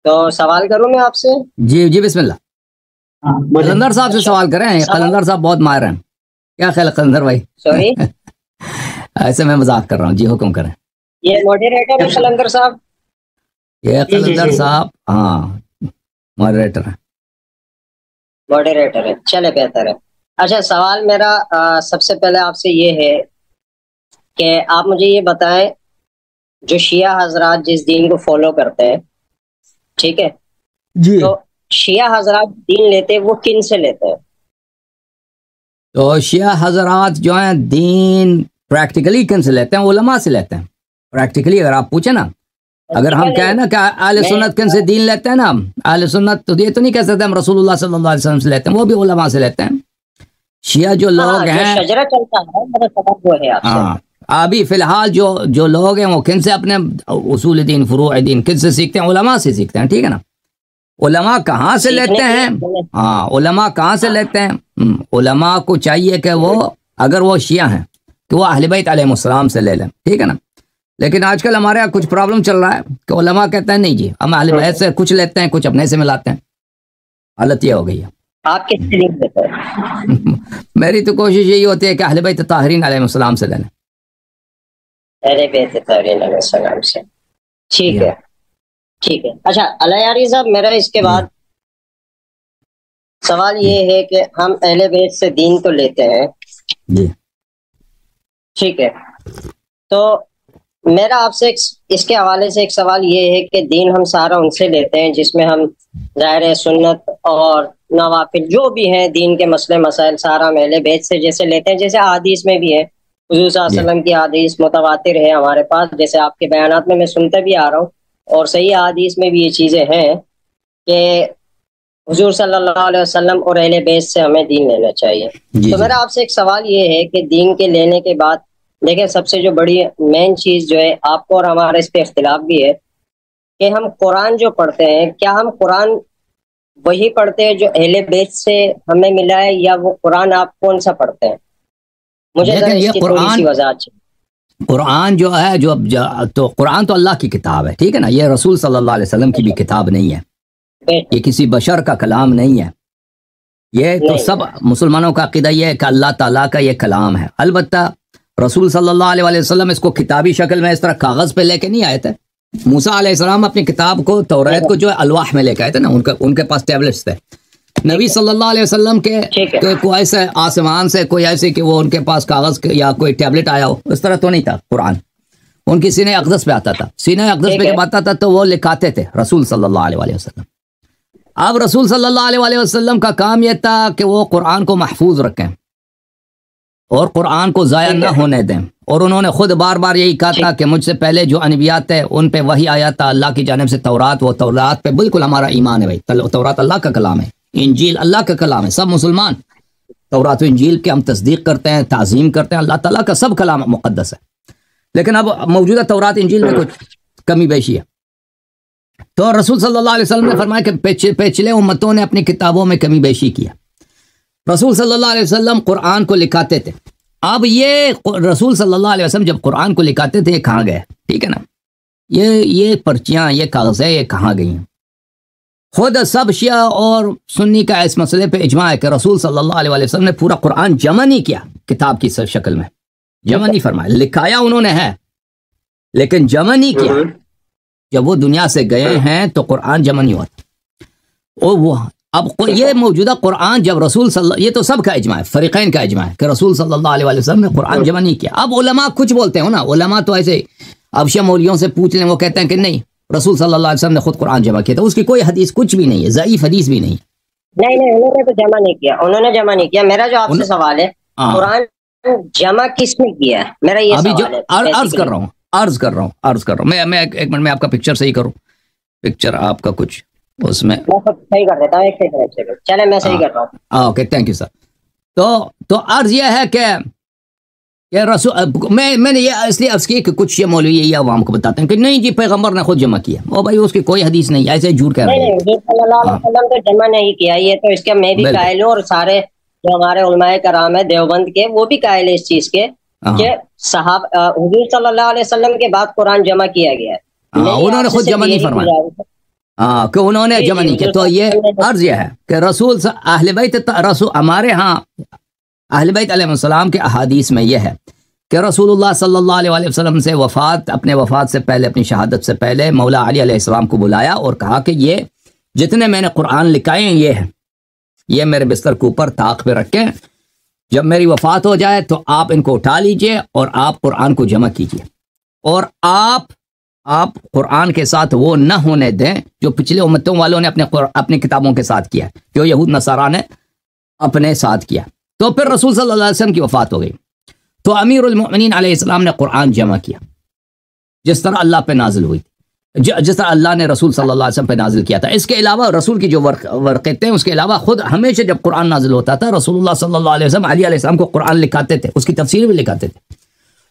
تو سوال کروں میں آپ سے؟ جی جی بسم اللہ. قلندر صاحب سے سوال کریں. قلندر صاحب بہت ماہر ہیں. کیا خیال ہے قلندر بھائی؟ سوری ایسے میں مذاق کر رہا ہوں. جی حکم کریں. یہ موڈریٹر ہے قلندر صاحب؟ یہ قلندر صاحب ہاں ماڈریٹر ہیں. موڈریٹر ہے، چلے بہتر ہے. اچھا سوال میرا سب سے پہلے آپ سے یہ ہے کہ آپ مجھے یہ بتائیں، جو شیعہ حضرات جس دین کو فالو کرتے ہیں، ٹھیک ہے، جی تو شیعہ حضرات دین لیتے ہیں وہ کن سے لیتے ہیں؟ تو شیعہ حضرات جو ہیں دین پریکٹیکلی کن سے لیتے ہیں؟ علماء سے لیتے ہیں. پریکٹیکلی اگر آپ پوچھیں نا، اگر ہم کہیں نا کہ اہل سنت کن سے دین لیتے ہیں نا، اہل سنت تو یہ تو نہیں کہہ سکتے ہم رسول اللہ صلی اللہ علیہ وسلم سے لیتے ہیں، وہ بھی علماء سے لیتے ہیں. شیعہ جو لوگ ہیں، شجرہ چلتا ہے، میرا سوال وہ ہے آپ سے. ہاں ابھی فی الحال جو لوگ ہیں وہ کن سے اپنے اصول دین فروع دین کن سے سیکھتے ہیں؟ علماء سے سیکھتے ہیں. ٹھیک ہے نا. علماء کہاں سے لیتے ہیں؟ ہاں علماء کہاں سے لیتے ہیں؟ علماء کو چاہیے کہ وہ اگر وہ شیعہ ہیں کہ وہ اہل بیت علیہ السلام سے لے لیں. ٹھیک ہے نا. لیکن آج کل ہمارے یہاں کچھ پرابلم چل رہا ہے کہ علماء کہتے ہیں نہیں جی ہم اہل بیت سے کچھ لیتے ہیں کچھ اپنے سے ملاتے ہیں. حالت یہ ہو گئی ہے. آپ کس سے لنک دیتے ہیں؟ میری تو کوشش یہی ہوتی ہے کہ اہل بیت طاہرین علیہ السلام سے لے لیں. اہل بیت طاہرین علیہ السلام سے. ٹھیک ہے ٹھیک ہے. اچھا علیاری صاحب، میرا اس کے بعد سوال یہ ہے کہ ہم اہل بیت سے دین تو لیتے ہیں، جی ٹھیک ہے، تو میرا آپ سے اس کے حوالے سے ایک سوال یہ ہے کہ دین ہم سارا ان سے لیتے ہیں جس میں ہم ظاہر سنت اور نوافل جو بھی ہیں دین کے مسئلے مسائل سارا ہم اہل بیت سے جیسے لیتے ہیں، جیسے حدیث میں بھی ہے، حضور صلی اللہ علیہ وسلم کی حدیث متواتر ہے ہمارے پاس، جیسے آپ کے بیانات میں سنتا بھی آ رہا ہوں، اور صحیح حدیث میں بھی یہ چیزیں ہیں کہ حضور صلی اللہ علیہ وسلم اور اہل بیت سے ہمیں دین لینا چاہیے. تو میرا آپ سے ایک سوال یہ ہے کہ دین کے لینے کے بعد دیکھیں سب سے جو بڑی مین چیز جو ہے، آپ کو اور ہمارا اس پہ اختلاف بھی ہے کہ ہم قرآن جو پڑھتے ہیں، کیا ہم قرآن وہی پڑھتے ہیں جو اہل بیت سے ہمیں ملا ہے، یا وہ قرآن آپ کون سا پڑھتے ہیں؟ مجھے ذرا اس کی تھوڑی سی وضاحت چاہیے. قرآن جو ہے تو قرآن تو اللہ کی کتاب ہے. ٹھیک ہے نا. یہ رسول صلی اللہ علیہ وسلم کی بھی کتاب نہیں ہے، یہ کسی بشر کا کلام نہیں ہے. یہ تو سب مسلمانوں کا عقیدہ یہ ہے کہ اللہ تعالیٰ کا یہ کلام ہے. البتہ رسول صلی اللہ علیہ وسلم اس کو کتابی شکل میں اس طرح کاغذ پہ لے کے نہیں آئے تھے. موسیٰ علیہ السلام اپنی کتاب کو توریت کو جو الواح میں لے کے آئے تھے نا، ان کے پاس ٹیبلٹس تھے. نبی صلی اللہ علیہ وسلم کے کوئی ایسے آسمان سے کوئی ایسے کہ وہ ان کے پاس کاغذ یا کوئی ٹیبلٹ آیا ہو، اس طرح تو نہیں تھا. قرآن ان کی سینہ اقدس پہ آتا تھا. سینہ اقدس پہ جب آتا تھا تو وہ لکھاتے تھے رسول صلی اللہ علیہ وسلم. اب رسول صلی اللہ علیہ وسلم کا کام یہ تھا کہ وہ قرآن کو محفوظ رکھیں اور قرآن کو ضائع نہ ہونے دیں. اور انہوں نے خود بار بار یہی کہا تھا کہ مجھ سے پہلے جو انبیاء تھے ان پہ وحی آیا تھا اللہ کی جانب سے تورات، وہ تورات پہ بالکل ہمارا ایمان ہے بھائی. تورات اللہ کا کلام ہے، انجیل اللہ کا کلام ہے. سب مسلمان تورات و انجیل کے ہم تصدیق کرتے ہیں، تعظیم کرتے ہیں. اللہ تعالیٰ کا سب کلام مقدس ہے. لیکن اب موجودہ تورات انجیل میں کچھ کمی بیشی ہے. تو رسول صلی اللہ علیہ وسلم نے فرمایا کہ پچھلے امتوں نے اپنی کتابوں میں کمی بیشی کیا. رسول صلی اللہ علیہ وسلم قرآن کو لکھاتے تھے. اب یہ رسول صلی اللہ علیہ وسلم جب قرآن کو لکھاتے تھے یہ کہاں گئے؟ ٹھیک ہے نا. یہ پرچیاں، یہ کاغذیں، یہ کہاں گئی ہیں؟ خود سب شیعہ اور سنی کا اس مسئلے پہ اجماع ہے کہ رسول صلی اللہ علیہ وسلم نے پورا قرآن جمع نہیں کیا کتاب کی شکل میں، جمع نہیں فرمایا. لکھایا انہوں نے ہے لیکن جمع نہیں کیا. جب وہ دنیا سے گئے ہیں تو قرآن جمع نہیں ہوتا. اور وہ اب یہ موجودہ قرآن جب رسول یہ تو سب کا اجماع ہے، فریقین کا اجماع ہے کہ رسول صلی اللہ علیہ وسلم نے قرآن جمع نہیں کیا. اب علماء کچھ بولتے ہیں نا، علماء تو ایسے اب شیعہ مولیوں سے پوچھ لیں، وہ کہتے ہیں کہ نہیں رسول صلی اللہ علیہ وسلم نے خود قرآن جمع کیا تھا. اس کی کوئی حدیث کچھ بھی نہیں ہے، ضعیف حدیث بھی نہیں. نہیں انہوں نے تو جمع نہیں کیا، انہوں نے جمع نہیں کیا. میرا جو آپ سے سوال ہے قرآن جمع کس نے کیا ہے، میرا یہ سوال ہے. عرض کر رہا ہوں میں ایک منٹ میں آپ کا پکچر صحیح کروں. پکچر آپ کا کچھ اس میں صحیح کر دیتا ہوں. چلے میں صحیح کر رہا ہوں. Okay thank you sir. تو عرض یہ ہے کہ رسول میں نے یہ اس لیے عرض کی کہ کچھ یہ مولوی یہ عوام کو بتاتے ہیں کہ نہیں جی پیغمبر نے خود جمع کیا. او بھائی اس کی کوئی حدیث نہیں، ایسے جھوٹ کہہ رہے ہیں. نہیں صلی اللہ علیہ وسلم تو جمع نہیں کیا. یہ تو اس کے میں بھی قائل ہوں اور سارے جو ہمارے علماء کرام ہیں دیوبند کے وہ بھی قائل ہے اس چیز کے کہ حضور صلی اللہ علیہ وسلم کے بعد قرآن جمع کیا گیا ہے. انہوں نے خود جمع نہیں فرمایا. ہاں کہ انہوں نے جمع نہیں کیا. تو یہ عرض یہ ہے کہ رسول اہل بیت رسول ہمارے ہاں اہل بیت علیہ السلام کے احادیث میں یہ ہے کہ رسول اللہ صلی اللہ علیہ وسلم سے اپنے وفات سے پہلے، اپنی شہادت سے پہلے مولا علی علیہ السلام کو بلایا اور کہا کہ یہ جتنے میں نے قرآن لکھائے ہیں یہ میرے بستر کے اوپر طاق پہ رکھیں، جب میری وفات ہو جائے تو آپ ان کو اٹھا لیجئے اور آپ قرآن کو جمع کیجئے، اور آپ قرآن کے ساتھ وہ نہ ہونے دیں جو پچھلے امتوں والوں نے اپنے کتابوں کے ساتھ کیا، جو یہود نصارہ نے اپنے ساتھ کیا. تو پھر رسول صلی اللہ علیہ وسلم کی وفات ہو گئی تو امیر المؤمنین علیہ السلام نے قرآن جمع کیا جس طرح اللہ پہ نازل ہوئی تھی، جس طرح اللہ نے رسول صلی اللہ علیہ وسلم پہ نازل کیا تھا. اس کے علاوہ رسول کی جو ورقے تھے، اس کے علاوہ خود ہمیشہ جب قرآن نازل ہوتا تھا رسول اللہ صلی اللہ علیہ وسلم علی علیہ السلام کو قرآن لکھاتے تھے، اس کی تفسیر بھی لکھاتے تھے،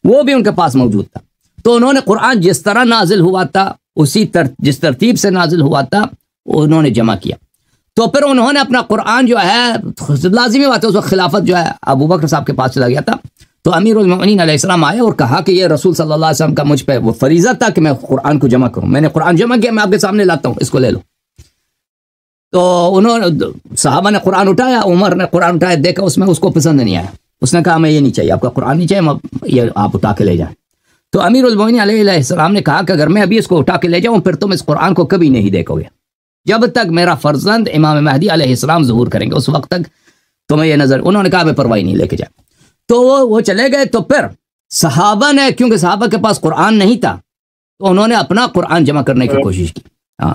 وہ بھی ان کے پاس موجود تھا. تو انہوں نے قرآن جس طرح نازل ہوا تھا جس ترتیب سے نازل ہوا تھا انہوں نے جمع کیا. تو پھر انہوں نے اپنا قرآن جو ہے، لازمی بات ہے اس وقت خلافت جو ہے ابو بکر صاحب کے پاس چلا گیا تھا، تو امیر المؤمنین علیہ السلام آئے اور کہا کہ یہ رسول صلی اللہ علیہ وسلم کا مجھ پہ وہ فریضہ تھا کہ میں قرآن کو جمع کروں، میں نے قرآن جمع کیا، میں آپ کے سامنے لاتا ہوں، اس کو لے لو. تو انہوں نے صحابہ نے قرآن اٹھایا، عمر نے قرآن اٹھایا، دیکھا اس کو پسند نہیں آیا، اس نے کہا میں یہ نہیں چاہیے، آپ کا قرآن نہیں چاہیے، یہ آپ اٹھا کے لے جائیں. تو امیر المؤمنین علیہ السلام نے کہا کہ اگر میں ابھی اس کو اٹھا کے لے جاؤں پھر تم اس قرآن کو کبھی نہیں دیکھو گے جب تک میرا فرزند امام مہدی علیہ السلام ظہور کریں گے، اس وقت تک تمہیں یہ نظر. انہوں نے کہا میں پرواہی نہیں، لے کے جائیں. تو وہ چلے گئے. تو پھر صحابہ نے، کیونکہ صحابہ کے پاس قرآن نہیں تھا، تو انہوں نے اپنا قرآن جمع کرنے کی کوشش کی. ہاں،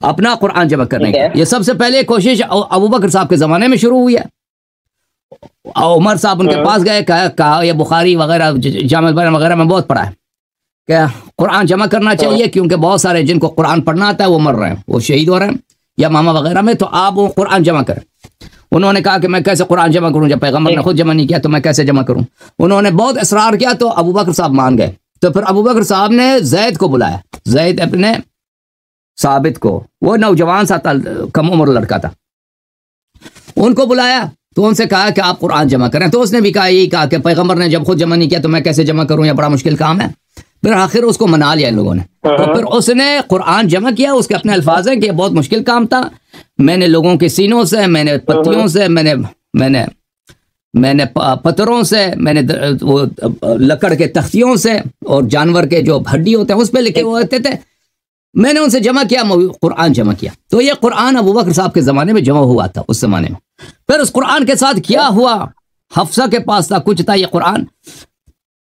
اپنا قرآن جمع کرنے کی. یہ سب سے پہلے کوشش ابو بکر صاحب کے زمانے میں شروع ہوئی ہے. عمر صاحب ان کے پاس گئے، کہا یہ بخاری وغیرہ جامع البیان وغیرہ میں بہت پڑھا ہے کہ قرآن جمع کرنا چاہیے، کیونکہ بہت سارے جن کو قرآن پڑھنا آتا ہے وہ مر رہے ہیں، وہ شہید ہو رہے ہیں یا ماما وغیرہ میں، تو آپ وہ قرآن جمع کریں. انہوں نے کہا کہ میں کیسے قرآن جمع کروں، جب پیغمبر نے خود جمع نہیں کیا تو میں کیسے جمع کروں. انہوں نے بہت اصرار کیا تو ابو بکر صاحب مان گئے. تو پھر ابو بکر صاحب نے زید کو بلایا، زید اپنے ثابت کو، وہ نوجوان سا کم عمر لڑکا تھا، ان کو بلایا تو ان سے کہا کہ آپ قرآن جمع کریں. تو اس نے بھی یہی کہا کہ پیغمبر نے جب خود جمع نہیں کیا تو میں کیسے جمع کروں، یہ بڑا مشکل کام ہے. پھر آخر اس کو منا لیا ان لوگوں نے. تو پھر اس نے قرآن جمع کیا. اس کے اپنے الفاظ ہیں کہ یہ بہت مشکل کام تھا، میں نے لوگوں کے سینوں سے، میں نے پتیوں سے، میں نے پتھروں سے، میں نے لکڑ کے تختیوں سے اور جانور کے جو ہڈی ہوتے ہیں اس پہ لکھے ہوئے ہوتے تھے، میں نے ان سے جمع کیا، قرآن جمع کیا. تو یہ قرآن ابو بکر صاحب کے زمانے میں جمع ہوا تھا اس زمانے میں. پھر اس قرآن کے ساتھ کیا ہوا، حفصہ کے پاس تھا، کچھ تھا یہ قرآن.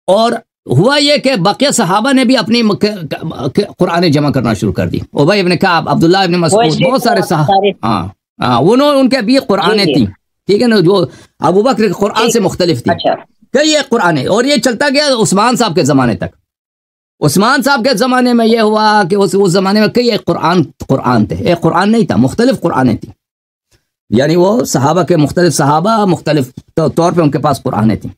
اور ہوا یہ کہ باقی صحابہ نے بھی اپنی قرآن جمع کرنا شروع کر دی. ابی ابن کعب، عبداللہ ابن مسعود، بہت سارے صحابہ ان کے بھی قرآنیں تھیں، ٹھیک ہے نا، جو ابو بکر کے قرآن سے مختلف تھی. کہ یہ قرآن ہے، اور یہ چلتا گیا عثمان صاحب کے زمانے تک. عثمان صاحب کے زمانے میں یہ ہوا کہ اس زمانے میں کئی قرآن تھے، ایک قرآن نہیں تھا، مختلف قرآنیں تھیں. یعنی وہ صحابہ کے مختلف طور پہ ان کے پاس قرآنیں تھیں.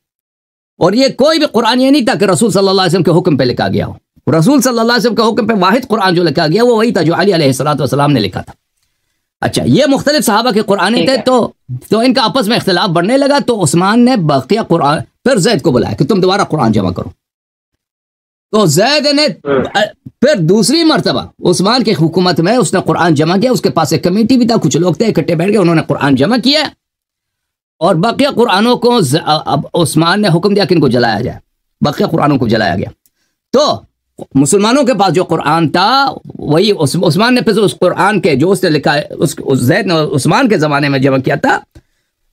اور یہ کوئی بھی قرآن یہ نہیں تھا کہ رسول صلی اللہ علیہ وسلم کے حکم پہ لکھا گیا ہو. رسول صلی اللہ علیہ وسلم کے حکم پہ واحد قرآن جو لکھا گیا وہ وہی تھا جو علی علیہ السلام نے لکھا تھا. اچھا، یہ مختلف صحابہ کے قرآن تھے. تو ان کا آپس میں اختلاف بڑھنے لگا. تو عثمان نے بقیہ قرآن، پھر زید کو بلایا کہ تم دوبارہ قرآن جمع کرو. تو زید نے پھر دوسری مرتبہ عثمان کی حکومت میں اس نے قرآن جمع کیا. اس کے پاس ایک کمیٹی بھی تھا، کچھ لوگ تھے اکٹھے بیٹھ گئے، انہوں نے قرآن جمع کیا. اور باقی قرآنوں کو عثمان نے حکم دیا کہ ان کو جلایا جائے، باقی قرآنوں کو جلایا گیا. تو مسلمانوں کے پاس جو قرآن تھا وہی عثمان نے پھر اس قرآن کے جو اس نے لکھا ہے، زید نے عثمان کے زمانے میں جمع کیا تھا،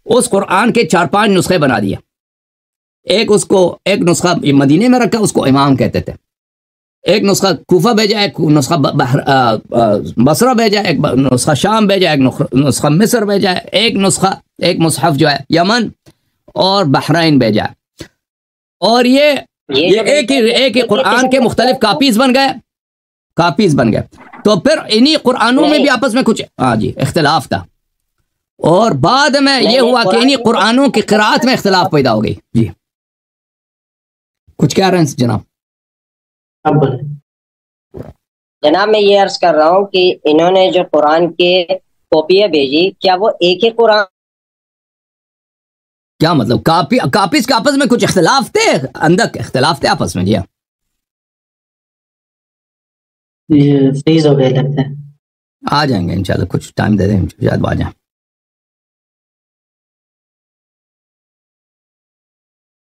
اس قرآن کے 4-5 نسخے بنا دیے. ایک نسخہ مدینے میں رکھا، اس کو امام کہتے تھے. ایک نسخہ کوفہ بھیجا، ایک نسخہ بصرہ بھیجا، ایک نسخہ شام بھیجا، ایک نسخہ مصر بھیجا، ایک مصحف جو ہے یمن اور بحرین بھیجا. اور یہ ایک ہی قرآن کے مختلف کاپیز بن گئے. تو پھر انہی قرآنوں میں بھی آپس میں کچھ اختلاف تھا. اور بعد میں یہ ہوا کہ انہی قرآنوں کی قرات میں اختلاف پیدا ہو گئی. جی کچھ کہہ رہے ہیں جناب؟ جناب میں یہ عرض کر رہا ہوں کہ انہوں نے جو قرآن کے کاپیاں بھیجی، کیا وہ ایک ہی قرآن؟ کیا مطلب کاپیز کے آپس میں کچھ اختلاف تھے، اندر اختلاف تھے آپس میں. جی فریز ہو گئے لگتا ہے. آ جائیں گے انشاءاللہ، کچھ ٹائم دے دیں شاید آ جائیں۔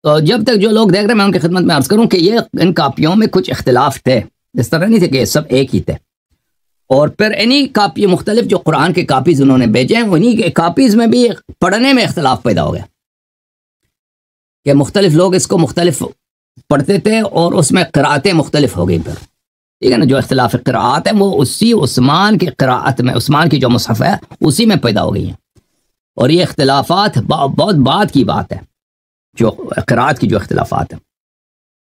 تو جب تک جو لوگ دیکھ رہے ہیں میں ان کی خدمت میں عرض کروں کہ یہ ان کاپیوں میں کچھ اختلاف تھے، اس طرح نہیں تھے کہ یہ سب ایک ہی تھے، اور پھر انہی کاپی مختلف جو قرآن کے کاپیز انہوں نے بھیجے ہیں انہی کے کاپیز میں بھی پڑھنے میں اختلاف پیدا ہو گیا کہ مختلف لوگ اس کو مختلف پڑھتے تھے اور اس میں قرأتیں مختلف ہو گئی پھر، ٹھیک ہے نا۔ جو اختلاف قرأت ہے وہ اسی عثمان کی قرأت میں، عثمان کی جو مصحف ہے اسی میں پیدا ہو گئی ہیں، اور یہ اختلافات بہت بعد کی بات ہے، جو قرأت کی جو اختلافات ہیں۔